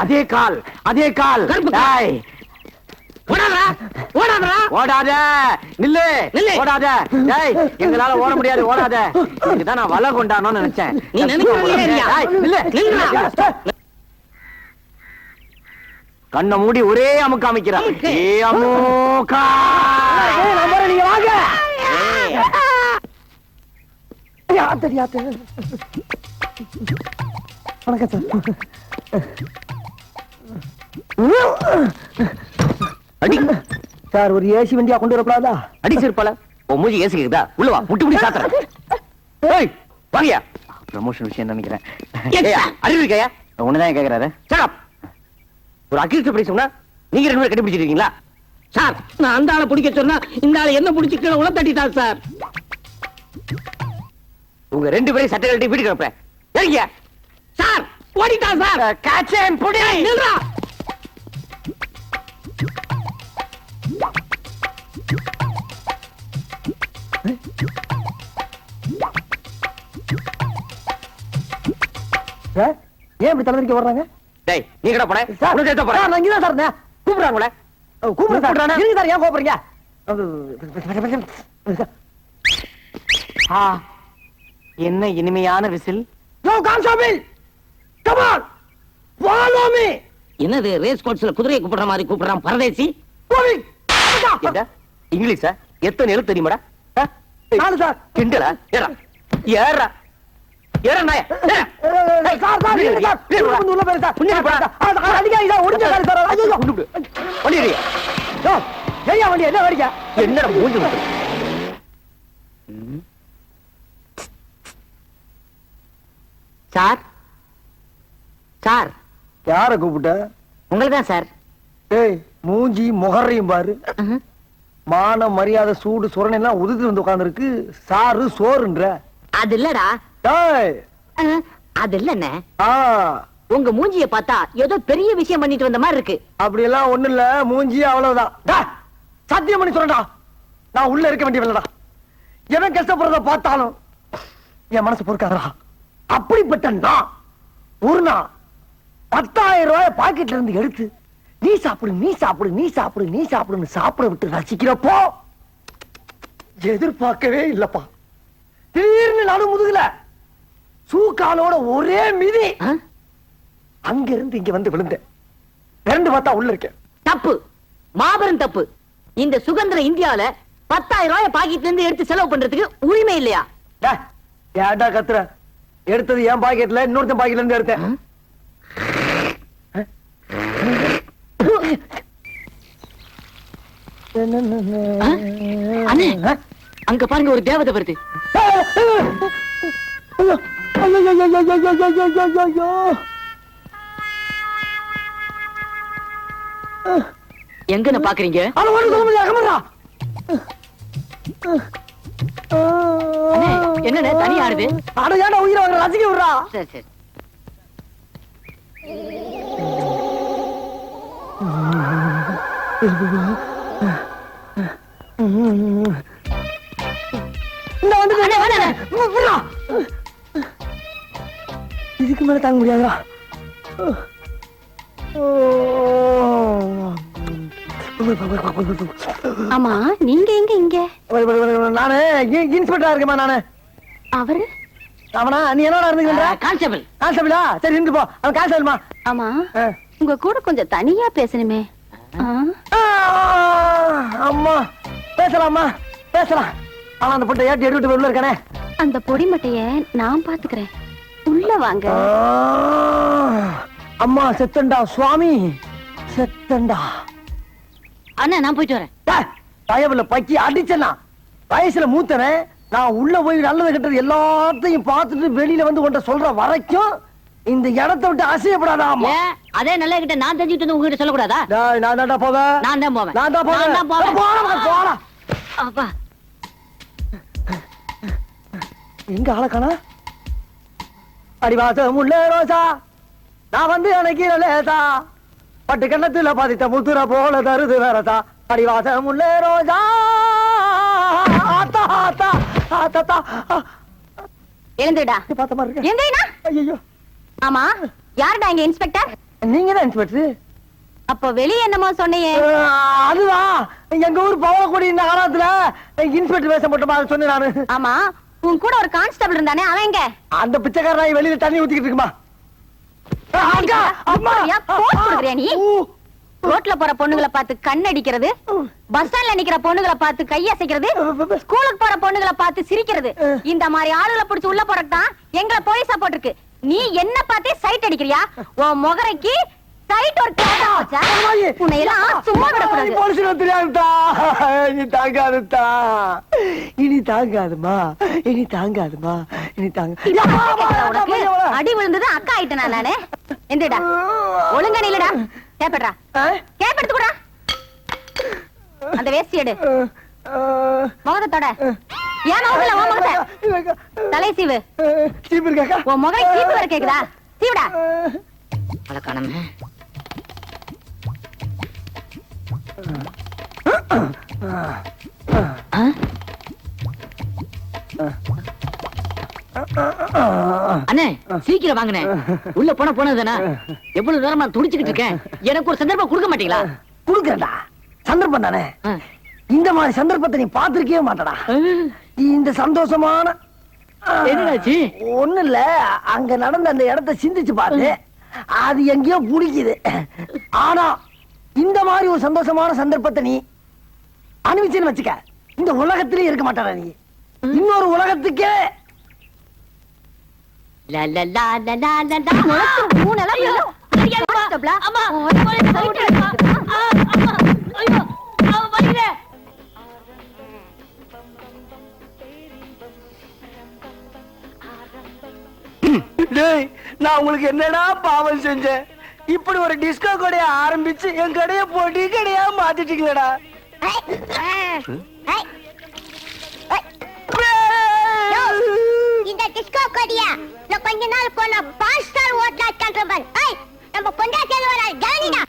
அதே கால் அதே கால். ஓடாத நில்லு நில்லு, ஓடாத. எங்களால ஓட முடியாது, ஓடாத. இதுதான் நான் வலை கொண்டானோன்னு நினைச்சேன். நீ கண்ணை மூடி ஒரே அமுக்கு அமைக்கிறான். நீங்க வாங்க. வணக்கம் சார். அடி சார், ஒரு ஏசி வண்டியா கொண்டு வரப்படாதா? அடிச்சிருப்பால உன் மூஞ்சி ஏசி இருக்குதா? உள்ள வா, முட்டி முடி சாத்துறேன். ஏய் வாங்கயா. ப்ரமோஷன் விஷயம் நினைக்கிறேன். அறிவு இருக்கையா? ஒண்ணுதான் கேக்குறாரு. ஒரு அக்யூஸ்ட் பிரைஸ் சொன்னா நீங்க ரெண்டு பேரும் கண்டுபிடிச்சிருக்கீங்களா? சார், நான் அந்த ஆளை பிடிக்க சொன்னா இந்த ஆளை என்ன பிடிச்சி கீழே உள்ள தட்டிட்டார் சார். உங்க ரெண்டு பேரும் சட்டை கட்டி வீட்டுக்கு அனுப்புறேன். சரிங்க சார், ஓடிட்டான் சார். காச்சேன் புடி. நில்றா. ஏன் இப்படி தலைவரிக்க வர்றாங்க? டேய் நீ கடை போற. சார் நான் இங்க தான் சார். கூப்பிடுறாங்களே. கூப்பிடுறானே. நீங்க சார் ஏன் கோபறீங்க? என்ன இனிமையான whistle. Yo constable, come on, follow me. என்னது ரேஸ் கோர்ஸ்ல குதிரையை கூப்பிடுற மாதிரி கூப்பிடுறான் பரதேசி? என்ன இங்கிலீஷா? எத்தனை எழுத்து தெரியுமாடா? நாலு சார். கிண்டலா? ஏறா ஏறா ஏறா நாய. சார் சார் நீங்க சார் வந்து உள்ள போய் சார். புண்ணிய போடா. அடிக்காதீங்க சார், ஒடிஞ்ச கால் சார். ஐயோ குண்டு வண்டி ஏறியா? யோ ஏறியா வண்டி. என்ன வரியா? என்னடா மூஞ்சி முட்டு. Sir sir. யார கூப்பிட்ட? உங்களுக்கு தான் சார். ஏய் மூஞ்சி முகரையும் பாரு. மான மரியாதை சூடு சுரணை எல்லாம் உதுத்து வந்து உட்கார்ந்து இருக்கு. சாரு சோறுன்ற. அது இல்லடா. ஏய் அது இல்லண்ணே, உங்க மூஞ்சிய பார்த்தா ஏதோ பெரிய விஷயம் பண்ணிட்டு வந்த மாதிரி இருக்கு. அப்படி எல்லாம் ஒண்ணு இல்ல, மூஞ்சி அவ்வளவுதான். சத்தியம் பண்ணி சொல்றா, நான் உள்ள இருக்க வேண்டியவன்டா. எவன் கஷ்டப்படுறத பார்த்தாலும் என் மனசு பொறுக்காதா. அப்படிப்பட்ட நான் ஒரு நாள் 10,000 ரூபாய் பாக்கெட்ல இருந்து எடுத்து நீ சாப்பிடு நீ சாப்பிடு நீ சாப்பிடு நீ சாப்பிடுன்னு சாப்பிட விட்டு ரசிக்கிறப்போ எதிர்பார்க்கவே இல்லப்பா. திடீர்னு நடு முதுகுல சூக்காலோட ஒரே மிதி. அங்க இருந்து இங்க வந்து விழுந்தேன். ரெண்டு பார்த்தா உள்ள இருக்கேன். தப்பு, மாபெரும் தப்பு. இந்த சுதந்திர இந்தியாவில 10,000 ரூபாய் பாக்கெட்ல இருந்து எடுத்து செலவு பண்றதுக்கு உரிமை இல்லையா? ஏன்டா கத்துற? எடுத்தது என் பாக்கெட்ல, இன்னொருத்தன் பாக்கெட்ல இருந்து எடுத்தேன். அங்க பாருங்க, ஒரு தேவதை வருது. எங்கன்னு பாக்குறீங்க? என்ன தனியா ஆடுது? அடையாட உயிரை வாங்க ரசிக்க விடுறா. சரி சரி. இதுக்கு மேல தாங்க முடியாதா? ஆமா, நீங்க எங்க இங்க? நானு இன்ஸ்பெக்டரா இருக்கேன். நானு அவரு அவனா? நீ என்னடா இருந்துக்கிற? கான்ஸ்டபிள். கான்ஸ்டபிளா? சரி இருந்து போ. அவன் கான்ஸ்டபிள்மா. ஆமா, உங்க கூட கொஞ்சம் தனியா பேசணுமே. அம்மா பேசலாமா? பேசலாம். ஆனா அந்த பொட்டை ஏட்டி எடுத்து உள்ள இருக்கானே. அந்த பொடி மட்டைய நான் பாத்துக்கிறேன். உள்ள வாங்க. அம்மா செத்தண்டா சுவாமி, செத்தண்டா. அண்ணா நான் போயிட்டு வரேன். பயவுல பக்கி அடிச்சனா வயசுல மூத்தவன். நான் உள்ள போய் நல்லது கெட்டது எல்லாத்தையும் பார்த்துட்டு வெளியில வந்து கொண்ட சொல்ற வரைக்கும் இந்த இடத்தை விட்டு அசையப்படாதா? அதே நல்ல கிட்ட நான் தெரிஞ்சுட்டு வந்து உங்ககிட்ட சொல்லக்கூடாதா? நான் தான்டா போவேன். நான் தான் போவேன். நான் தான் போவேன். போடா. அப்பா எங்க ஆளக்கானா? அடிவாசம் உள்ள ரோசா, நான் வந்து எனக்கு லேசா பட்டு கண்ணத்துல பாதித்த முத்துற போல தருது வேறதா. அடிவாசம் உள்ள ரோஜா ஆத்தா ஆத்தா ஆத்தா எழுந்துடா. பார்த்த மாதிரி இருக்கு. எந்திரிடா. ஐயோ, ஆமா, யாருடா இங்க இன்ஸ்பெக்டர்? நீங்க தான் இன்ஸ்பெக்டர். அப்ப வெளிய என்னமோ சொன்னியே? அதுதான் எங்க ஊர் பவளக்குடி நகரத்துல இன்ஸ்பெக்டர் வேஷம் போட்டு அதை சொன்னேன் நானு. ஆமா, உன் கூட ஒரு கான்ஸ்டபிள் இருந்தானே, அவன் எங்க? அந்த பிச்சைக்காரன் வெளியில தண்ணி ஊத்திக்கிட்டு இருக்குமா. அக்கா, அம்மா, போஸ் கொடுக்குறியா நீ? ரோட்ல போற பொண்ணுங்களை பார்த்து கண்ணடிக்கிறது, பஸ் ஸ்டாண்ட்ல நிக்கிற பொண்ணுங்களை பார்த்து கையசைக்கிறது, ஸ்கூலுக்கு போற பொண்ணுங்களை பார்த்து சிரிக்கிறது, இந்த மாதிரி ஆளுகளை பிடிச்சு உள்ள போறதுதான் எங்களை போலீஸா போட்டிருக்கு. நீ என்ன பார்த்தே சைட் அடிக்கிறியா? உன் முகரைக்கு சைட் ஒரு கேட்டா வச்சா உன்னை எல்லாம் சும்மா விடக்கூடாது. போலீஸ் தெரியாதுதா, இனி தாங்காதுதா, இனி தாங்காதுமா, இனி தாங்காதுமா, இனி தாங்க. உனக்கு அடி விழுந்தது அக்கா ஆயிட்டேனா நானு? எந்திரடா, ஒழுங்கா நில்லுடா. கேப்படா, கேப்படுத்துக்கூடா. அந்த வேஷ்டி எடு, முகத்தோட. ஏன் முகத்துல உன் முகத்தை தலை சீவு. சீப்பு இருக்காக்கா? உன் முகை சீப்பு வர கேக்குதா? சீவுடா. அழகானமே. அண்ணே, சீக்கிரம் வாங்கண்ணே. உள்ள போனதுதானே? எவ்வளவு நேரமா துடிச்சுக்கிட்டு இருக்கேன். எனக்கு ஒரு சந்தர்ப்பம் கொடுக்க மாட்டீங்களா? குடுக்கறேன்டா, சந்தர்ப்பம் தானே. இந்த மாதிரி சந்தர்ப்பத்தை நீ பாத்திருக்கவே மாட்டடா. இந்த சந்தோஷமான என்னாச்சு? ஒண்ணு இல்ல, அங்க நடந்த அந்த இடத்தை சிந்திச்சு பாரு, அது எங்கேயோ புடிக்குது. ஆனா இந்த மாதிரி ஒரு சந்தோஷமான சந்தர்ப்பத்தை நீ அனுபவிச்சுன்னு வச்சுக்க, இந்த உலகத்திலே இருக்க மாட்டாடா நீ. இன்னொரு உலகத்துக்கே நான் உங்களுக்கு என்னடா பாவம் செஞ்சேன்? இப்படி ஒரு டிஸ்கோ கடையை ஆரம்பிச்சு என் கடையை போட்டி கடையா மாத்திட்டீங்களடா. இந்த டிஸ்கோ கடையா நான் கொஞ்ச நாள் போன 5 ஸ்டார் ஹோட்டல் கண்ட்ரோல். நம்ம பொண்டாட்டியால வர ஜானிடா.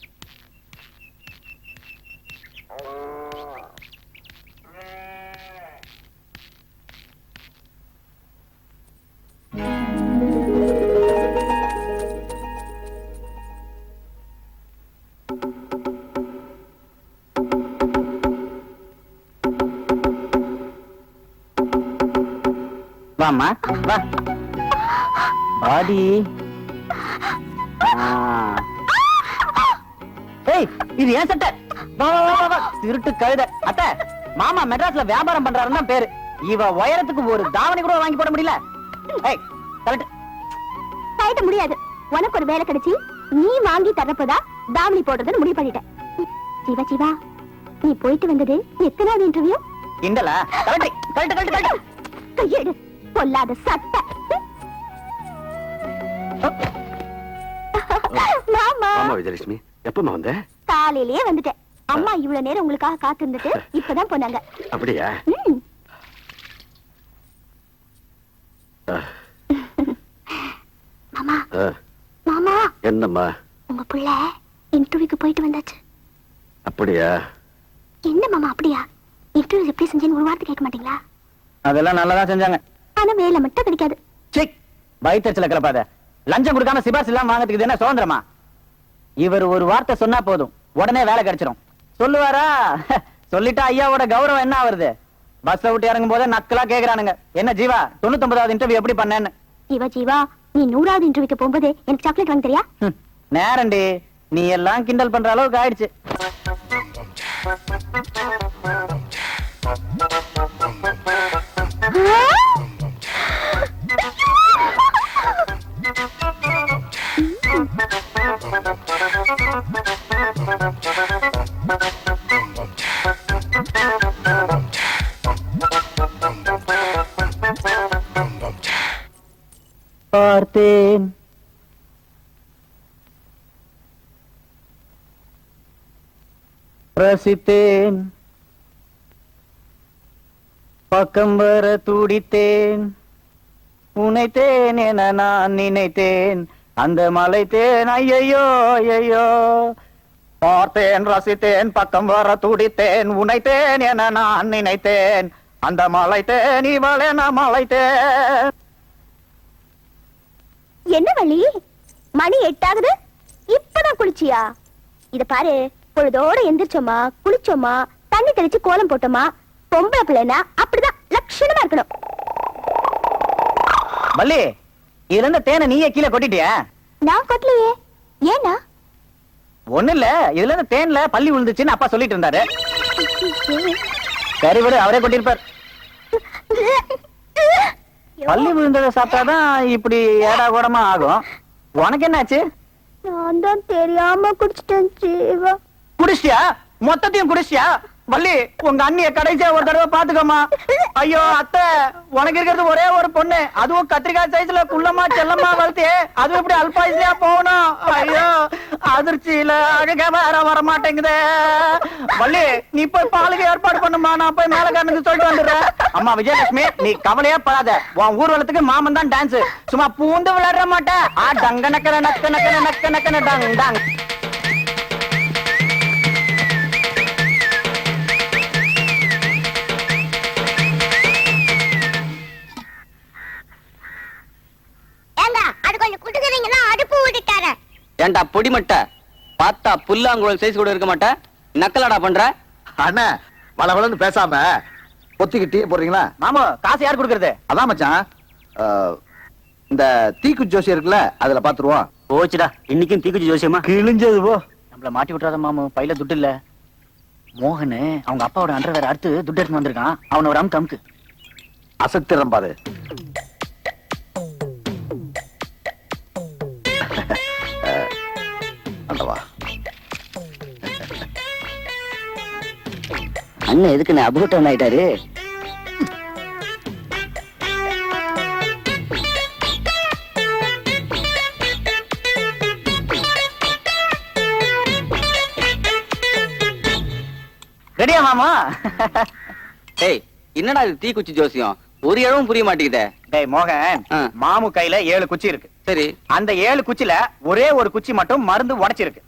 வாமா, வா. பாடி. ஏய், இது ஏன் சட்டை? வா வா வா வா. திருட்டு கழுதை. அத்தை, மாமா மெட்ராஸ்ல வியாபாரம் பண்றாருன்னு தான் பேரு. இவ உயரத்துக்கு ஒரு தாவணி கூட வாங்கி போட முடியல. ஏய், கரெக்ட். கட்ட முடியாது. உனக்கு ஒரு வேலை கிடைச்சி நீ வாங்கி தரப்பதா தாவணி போடுறதுன்னு முடிவு பண்ணிட்டேன். ஜீவா ஜீவா, நீ போயிட்டு வந்தது எத்தனாவது இன்டர்வியூ? இண்டலா? Correct correct correct correct. கையெடு, பொல்லாத சட்டை. மாமா. ஆமா விஜயலட்சுமி, எப்பமா வந்த? காலையிலேயே வந்துட்டேன். அம்மா இவ்வளவு நேரம் உங்களுக்காக காத்திருந்துட்டு இப்பதான் போனாங்க. அப்படியா? மாமா மாமா. என்னம்மா? உங்க புள்ள இன்டர்வியூக்கு போயிட்டு வந்தாச்சு. அப்படியா? என்ன மாமா அப்படியா? இன்டர்வியூ எப்படி செஞ்சேன்னு ஒரு வார்த்தை கேட்க மாட்டீங்களா? அதெல்லாம் நல்லதா செஞ்சாங்க. ஆனா வேலை மட்டும் கிடைக்காது. சிக், வயிற்றுல கிளப்பாத. லஞ்சம் கொடுக்காம சிபாஸ் எல்லாம் வாங்கிறதுக்கு என்ன சுதந்திரமா? இவர் ஒரு வார்த்தை சொன்னா போதும், உடனே வேலை கிடைச்சிரும். சொல்லுவாரா? சொல்லிட்டா ஐயாவோட கௌரவம் என்ன ஆகுறது? பஸ் விட்டு இறங்கும் போதே நக்கலா கேக்குறானுங்க, என்ன ஜீவா 99வது இன்டர்வியூ எப்படி பண்ணேன்னு. ஜீவா ஜீவா, நீ 100வது இன்டர்வியூக்கு போகும்போது எனக்கு சாக்லேட் வாங்கி தரியா? நேரண்டி, நீ எல்லாம் கிண்டல் பண்ற அளவுக்கு ஆயிடுச்சு. பார்த்தேன் ரசித்தேன், பக்கம் வர துடித்தேன், உனைத்தேன் என நான் நினைத்தேன், அந்த மலைத்தேன் ஐயோ ஐயோ. பார்த்தேன், ரசித்தேன், பக்கம் வர துடித்தேன், உனைத்தேன் என நான் நினைத்தேன், அந்த மலைத்தேன் இவளே நான் மலைத்தேன். என்ன வள்ளி, மணி 8 ஆகுது, இப்பதான் குளிச்சியா? இத பாரு, பொழுதோட எந்திரிச்சோமா, குளிச்சோமா, தண்ணி தெளிச்சு கோலம் போட்டோமா, பொம்பளை பிள்ளைனா அப்படிதான் லட்சணமா இருக்கணும். வள்ளி, இதுல இருந்த தேனை நீயே கீழே கொட்டிட்டியா? நான் கொட்டலையே, ஏன்னா? ஒண்ணு இல்ல, இதுல இருந்து தேன்ல பள்ளி விழுந்துச்சுன்னு அப்பா சொல்லிட்டு இருந்தாரு. சரி விடு, அவரே கொட்டிருப்பார். பள்ளி விழுந்ததை சாப்பிட்டாதான் இப்படி ஏடா கூடமா ஆகும். உனக்கு என்னாச்சு? நான் தான் தெரியாம குடிச்சிட்டேன் ஜீவா. குடிச்சியா? மொத்தத்தையும் குடிச்சியா? வள்ளி, உங்க அண்ணிய கடைசியா ஒரு தடவை பாத்துக்கோமா. ஐயோ அத்தை, உனக்கு இருக்கிறது ஒரே ஒரு பொண்ணு, அதுவும் கத்திரிக்காய் சைஸ்ல குள்ளமா செல்லமா வளர்த்தியே, அது எப்படி அல்பாயுசியா போகணும்? ஐயோ அதிர்ச்சியில அழக வர மாட்டேங்குதே. வள்ளி, நீ போய் பாலுக்கு ஏற்பாடு பண்ணுமா, நான் போய் மேலக்காரனுக்கு சொல்லிட்டு வந்துடுறேன். அம்மா விஜயலட்சுமி, நீ கவலையே படாத, உன் ஊர்வலத்துக்கு மாமன் தான் டான்ஸ், சும்மா பூந்து விளையாட மாட்டேன். டங்க நக்கன நக்க நக்கன நக்க நக்கன டங் டங். ஏண்டா பொடிமட்ட, பார்த்தா புல்லாங்குழல் சைஸ் கூட இருக்க மாட்டேன், நக்கலடா பண்ற? அண்ணா வளவளன்னு பேசாம பொத்திக்கிட்டே போறீங்களா? மாமா, காசு யார் கொடுக்கறது? அதான் மச்சான், இந்த தீக்குச்சி ஜோசி இருக்குல்ல, அதுல பாத்துருவோம். போச்சுடா, இன்னைக்கும் தீக்குச்சி ஜோசியமா கிழிஞ்சது போ. நம்மள மாட்டி விட்டுறாத மாமு, பையில துட்டு இல்ல. மோகனு அவங்க அப்பாவோட அண்டர்வேர் அடுத்து துட்டு எடுத்து வந்திருக்கான், அவனை ஒரு அமுக்கு அமுக்கு. அசத்திரம் பாரு. அண்ணன் எதுக்கு அபூட்டம் ஆயிட்டாரு? ரெடியா மாமா? டேய், என்னடா இது தீக்குச்சி ஜோசியம்? ஒரு இடமும் புரிய மாட்டேங்குதே. டேய் மோகன், மாமு கையில 7 குச்சி இருக்கு. சரி, அந்த 7 குச்சில ஒரே ஒரு குச்சி மட்டும் மருந்து உடைச்சிருக்கு.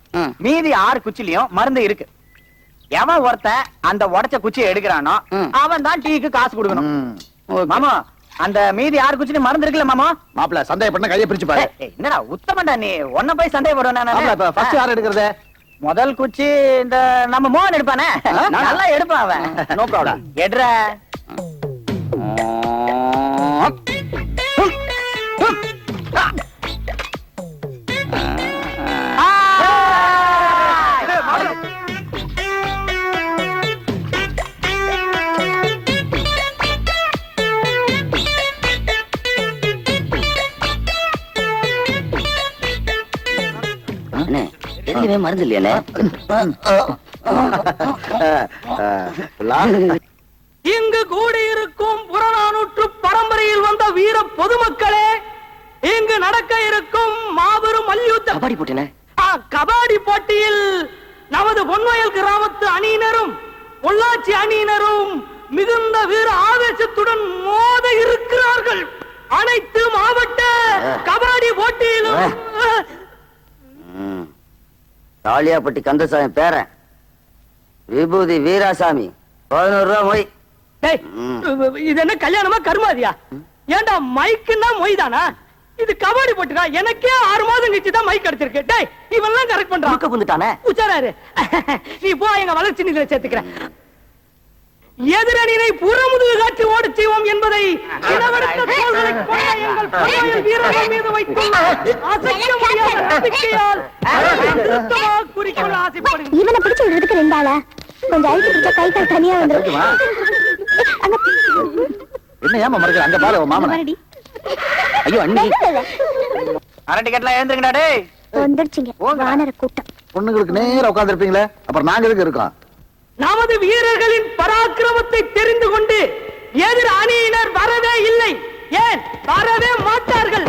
மீதி 6 குச்சிலயும் மருந்து இருக்கு. எவன் ஒருத்தன் அந்த உடைச்ச குச்சியை எடுக்கிறானோ அவன் தான் டீக்கு காசு கொடுக்கணும். மாமா, அந்த மீதி 6 குச்சில மருந்து இருக்குல்ல மாமா? மாப்பிள்ள சந்தேகப்பட்ட கையை பிரிச்சு பாரு. என்னடா உத்தமண்டா நீ, ஒன்ன போய் சந்தேகப்படுவேன். ஃபர்ஸ்ட் யார் எடுக்கிறது? முதல் குச்சி இந்த நம்ம மோகன் எடுப்பானே, நல்லா எடுப்பான் அவன். No problem. எடுற. எதுவுமே மருந்து இல்லையானே? இங்கு கூடியிருக்கும் புறநானூற்று பரம்பரையில் வந்த வீர பொதுமக்களே, இங்கு நடக்க இருக்கும் மாபெரும் மல்யுத்த கபாடி போட்டினே. கபாடி போட்டியில் நமது பொன்வயல் கிராமத்து அணியினரும் பொள்ளாச்சி அணியினரும் மிகுந்த வீர ஆவேசத்துடன் மோத இருக்கிறார்கள். அனைத்து மாவட்ட கபாடி போட்டியிலும் தாலியாப்பட்டி கந்தசாமி பேரன் விபூதி வீராசாமி 11 ரூபா மொய். இது என்ன கல்யாணமா கருமாதியா? ஏண்டா மைக்குன்னா மொய் தானா? இது கபாடி போட்டுடா, எனக்கே 6 மாதம் கழிச்சு தான் மைக் கிடைச்சிருக்கு. டேய், இவெல்லாம் கரெக்ட் பண்றான். புந்துட்டானே உச்சாராரு. நீ போ, எங்க வளர்ச்சி நிதியில சேர்த்துக்கிறேன். எதிரணியை புறமுதுகு காட்டி ஓடச் செய்வோம் என்பதை இளவரச தோள்களை கொண்ட எங்கள் பொன்வயல் வீரர்கள் மீது வைத்துள்ள அசைக்க முடியாத நம்பிக்கையால் திருத்தமாக குறிக்கொள்ள ஆசைப்படுகிறேன். இவனை பிடிச்சு விடுறதுக்கு 2 ஆளா? கொஞ்சம் அழுத்தி பிடிச்சா கை கால் தனியா வந்துரும். என்ன ஏமா மறுக்கிற? அங்க பாரு மாமன். ஐயோ அண்ணி, அரை டிக்கெட்லாம் ஏந்துங்கடா. டேய் வந்துருச்சுங்க வானர கூட்டம். பொண்ணுங்களுக்கு நேரா உட்கார்ந்து இருப்பீங்களே, அப்புறம் நாங்க எதுக்கு இருக்கோம்? நமது வீரர்களின் பராக்கிரமத்தை தெரிந்து கொண்டு எதிர் அணியினர் வரவே இல்லை, ஏன் வரவே மாட்டார்கள்.